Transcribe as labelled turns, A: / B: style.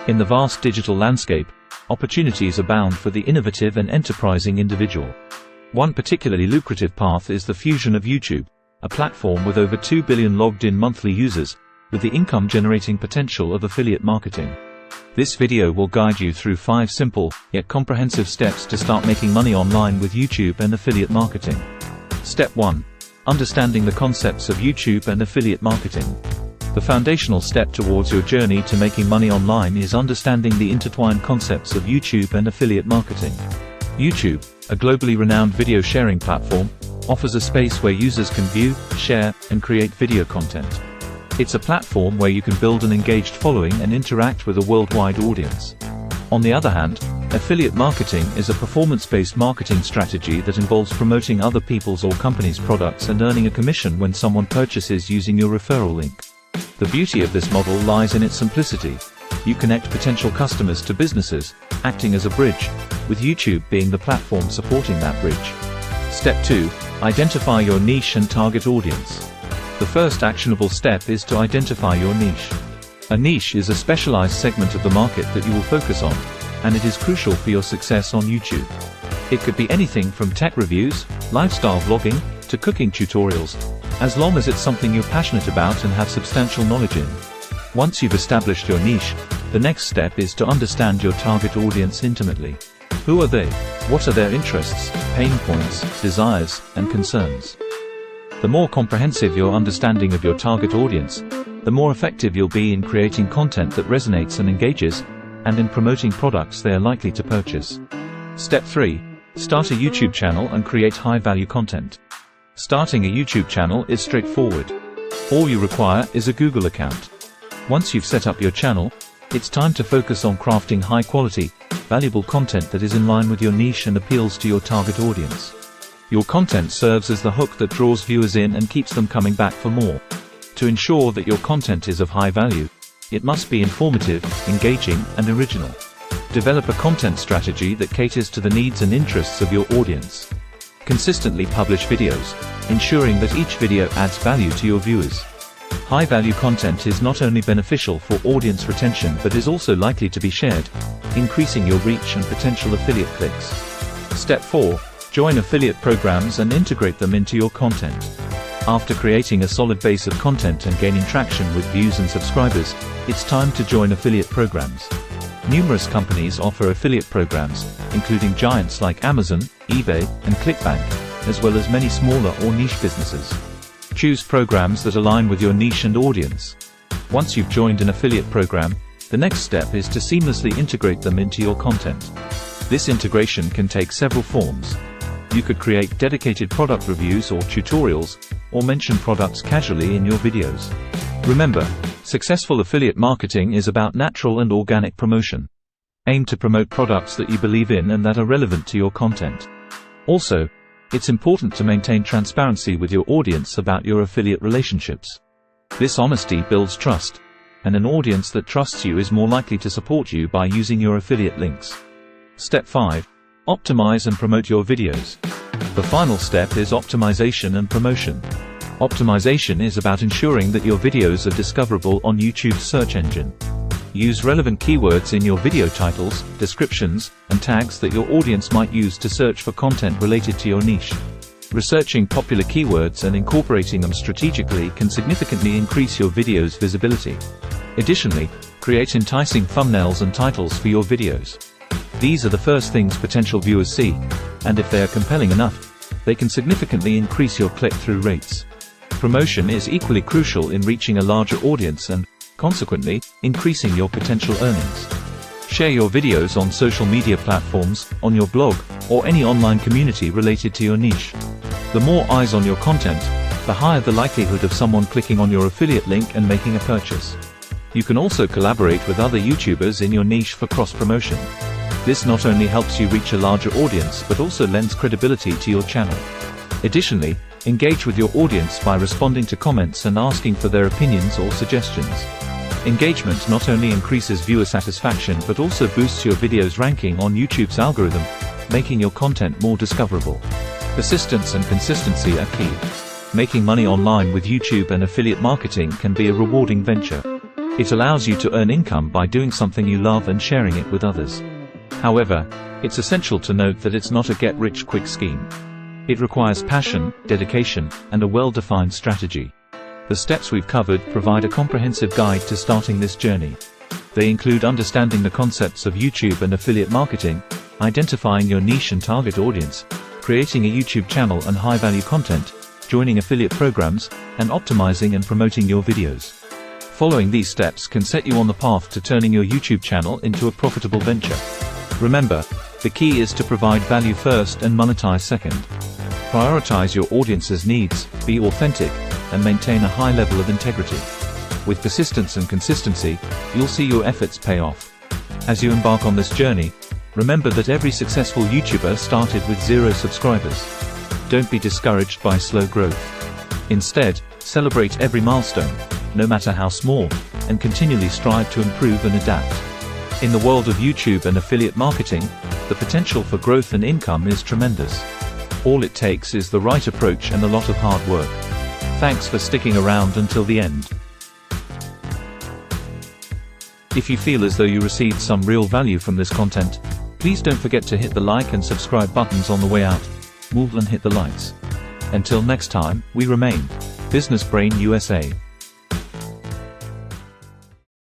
A: In the vast digital landscape, opportunities abound for the innovative and enterprising individual. One particularly lucrative path is the fusion of YouTube, a platform with over 2 billion logged-in monthly users, with the income-generating potential of affiliate marketing. This video will guide you through 5 simple, yet comprehensive steps to start making money online with YouTube and affiliate marketing. Step 1. Understanding the concepts of YouTube and affiliate marketing. The foundational step towards your journey to making money online is understanding the intertwined concepts of YouTube and affiliate marketing. YouTube, a globally renowned video sharing platform, offers a space where users can view, share, and create video content. It's a platform where you can build an engaged following and interact with a worldwide audience. On the other hand, affiliate marketing is a performance-based marketing strategy that involves promoting other people's or companies' products and earning a commission when someone purchases using your referral link. The beauty of this model lies in its simplicity. You connect potential customers to businesses, acting as a bridge, with YouTube being the platform supporting that bridge. Step 2. Identify your niche and target audience. The first actionable step is to identify your niche. A niche is a specialized segment of the market that you will focus on, and it is crucial for your success on YouTube. It could be anything from tech reviews, lifestyle vlogging, to cooking tutorials, as long as it's something you're passionate about and have substantial knowledge in. Once you've established your niche, the next step is to understand your target audience intimately. Who are they? What are their interests, pain points, desires, and concerns? The more comprehensive your understanding of your target audience, the more effective you'll be in creating content that resonates and engages, and in promoting products they are likely to purchase. Step 3. Start a YouTube channel and create high-value content. Starting a YouTube channel is straightforward. All you require is a Google account. Once you've set up your channel, it's time to focus on crafting high-quality, valuable content that is in line with your niche and appeals to your target audience. Your content serves as the hook that draws viewers in and keeps them coming back for more. To ensure that your content is of high value, it must be informative, engaging, and original. Develop a content strategy that caters to the needs and interests of your audience. Consistently publish videos, ensuring that each video adds value to your viewers. High-value content is not only beneficial for audience retention but is also likely to be shared, increasing your reach and potential affiliate clicks. Step 4. Join affiliate programs and integrate them into your content. After creating a solid base of content and gaining traction with views and subscribers, it's time to join affiliate programs. Numerous companies offer affiliate programs, including giants like Amazon, eBay, and ClickBank, as well as many smaller or niche businesses. Choose programs that align with your niche and audience. Once you've joined an affiliate program, the next step is to seamlessly integrate them into your content. This integration can take several forms. You could create dedicated product reviews or tutorials, or mention products casually in your videos. Remember, successful affiliate marketing is about natural and organic promotion. Aim to promote products that you believe in and that are relevant to your content. Also, it's important to maintain transparency with your audience about your affiliate relationships. This honesty builds trust, and an audience that trusts you is more likely to support you by using your affiliate links. Step 5. Optimize and promote your videos. The final step is optimization and promotion. Optimization is about ensuring that your videos are discoverable on YouTube's search engine. Use relevant keywords in your video titles, descriptions, and tags that your audience might use to search for content related to your niche. Researching popular keywords and incorporating them strategically can significantly increase your video's visibility. Additionally, create enticing thumbnails and titles for your videos. These are the first things potential viewers see, and if they are compelling enough, they can significantly increase your click-through rates. Promotion is equally crucial in reaching a larger audience and, consequently, increasing your potential earnings. Share your videos on social media platforms, on your blog, or any online community related to your niche. The more eyes on your content, the higher the likelihood of someone clicking on your affiliate link and making a purchase. You can also collaborate with other YouTubers in your niche for cross-promotion. This not only helps you reach a larger audience but also lends credibility to your channel. Additionally, engage with your audience by responding to comments and asking for their opinions or suggestions. Engagement not only increases viewer satisfaction but also boosts your video's ranking on YouTube's algorithm, making your content more discoverable. Persistence and consistency are key. Making money online with YouTube and affiliate marketing can be a rewarding venture. It allows you to earn income by doing something you love and sharing it with others. However, it's essential to note that it's not a get-rich-quick scheme. It requires passion, dedication, and a well-defined strategy. The steps we've covered provide a comprehensive guide to starting this journey. They include understanding the concepts of YouTube and affiliate marketing, identifying your niche and target audience, creating a YouTube channel and high-value content, joining affiliate programs, and optimizing and promoting your videos. Following these steps can set you on the path to turning your YouTube channel into a profitable venture. Remember, the key is to provide value first and monetize second. Prioritize your audience's needs, be authentic, and maintain a high level of integrity. With persistence and consistency, you'll see your efforts pay off. As you embark on this journey, remember that every successful YouTuber started with 0 subscribers. Don't be discouraged by slow growth. Instead, celebrate every milestone, no matter how small, and continually strive to improve and adapt. In the world of YouTube and affiliate marketing, the potential for growth and income is tremendous. All it takes is the right approach and a lot of hard work. Thanks for sticking around until the end. If you feel as though you received some real value from this content, please don't forget to hit the like and subscribe buttons on the way out. Move and hit the likes. Until next time, we remain Business Brain USA.